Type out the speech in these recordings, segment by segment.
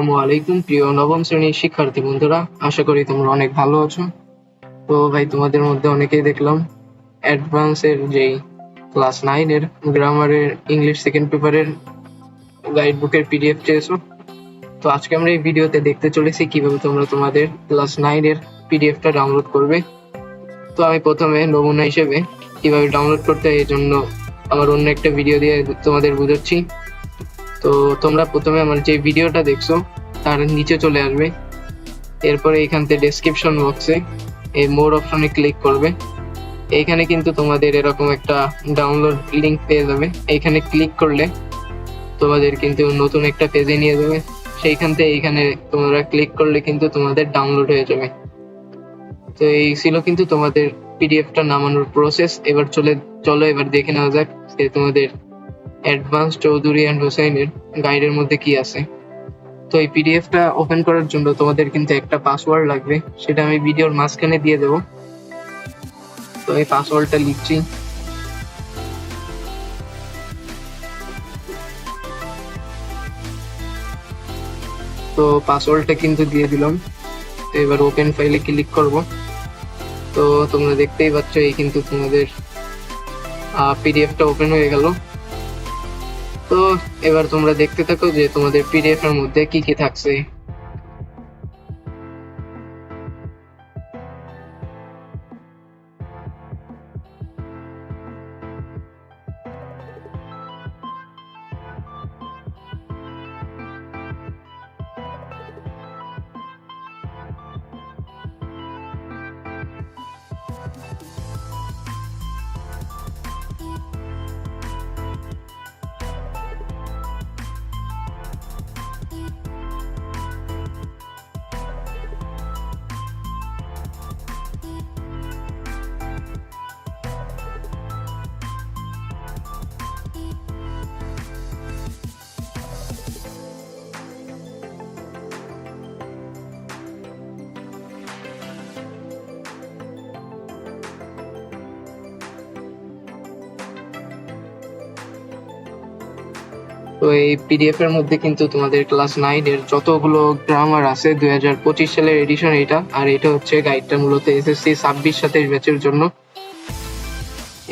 আসসালামু আলাইকুম প্রিয় নবম শ্রেণীর শিক্ষার্থী বন্ধুরা, আশা করি তোমরা অনেক ভালো আছো। তো ভাই, তোমাদের মধ্যে অনেকেই দেখলাম অ্যাডভান্সের যেই ক্লাস 9 এর গ্রামারের ইংলিশ সেকেন্ড পেপারের গাইড বুকের পিডিএফ চেয়েছো। তো আজকে আমরা এই ভিডিওতে দেখতে চলেছি কিভাবে তোমরা তোমাদের ক্লাস 9 এর পিডিএফটা ডাউনলোড করবে। তো আমি প্রথমে নমুনা হিসেবে কিভাবে ডাউনলোড করতে হয় এই জন্য আমার অন্য একটা ভিডিও দিয়ে তোমাদের বুঝাচ্ছি। তো তোমরা প্রথমে আমার যে ভিডিওটা দেখছো তার নিচে চলে আসবে, এরপরে এখান থেকে ডেসক্রিপশন বক্সে এই মোর অপশনে ক্লিক করবে। এইখানে কিন্তু তোমাদের এরকম একটা ডাউনলোড লিংক পেয়ে যাবে। এইখানে ক্লিক করলে তোমাদের কিন্তু নতুন একটা পেজে নিয়ে যাবে। সেইখান থেকে এইখানে তোমরা ক্লিক করলে কিন্তু তোমাদের ডাউনলোড হয়ে যাবে। তো এই ছিল কিন্তু তোমাদের পিডিএফটা নামানোর প্রসেস। এবার চলো এবার দেখে নেওয়া যাক যে তোমাদের অ্যাডভান্স চৌধুরী অ্যান্ড হোসেনের গাইডের মধ্যে কি আছে। তো এই পিডিএফটা ওপেন করার জন্য তোমাদের কিন্তু একটা পাসওয়ার্ড লাগবে, সেটা আমি ভিডিওর মাঝখানে দিয়ে দেবো। তো এই পাসওয়ার্ডটা লিখছি। তো পাসওয়ার্ডটা কিন্তু দিয়ে দিলাম। তো এবার ওপেন ফাইলে ক্লিক করব। তো তোমরা দেখতেই পাচ্ছ এই কিন্তু তোমাদের পিডিএফটা ওপেন হয়ে গেল। তো এবার তোমরা দেখতে থাকো যে তোমাদের পিডিএফ এর মধ্যে কি কি থাকছে। তো এই পিডিএফ এর মধ্যে কিন্তু তোমাদের ক্লাস 9 এর যতগুলো গ্রামার আছে 2025 সালের এডিশন এটা, আর এটা হচ্ছে গাইডটা মূলত এসএসসি 26-27 ব্যাচের জন্য।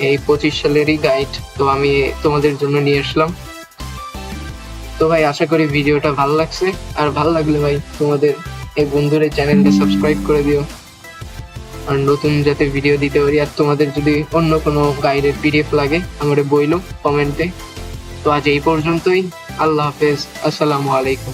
এই 25 সালেরই গাইড তো আমি তোমাদের জন্য নিয়ে আসলাম। তো ভাই, আশা করি ভিডিওটা ভালো লাগছে, আর ভালো লাগলে ভাই তোমাদের এই বন্ধুর এই চ্যানেলটি সাবস্ক্রাইব করে দিও, আর নতুন যাতে ভিডিও দিতে পারি। আর তোমাদের যদি অন্য কোনো গাইডের পিডিএফ লাগে আমারে বইলো কমেন্টে। তো আজ এই পর্যন্তই। আল্লাহ হাফেজ, আসসালামু আলাইকুম।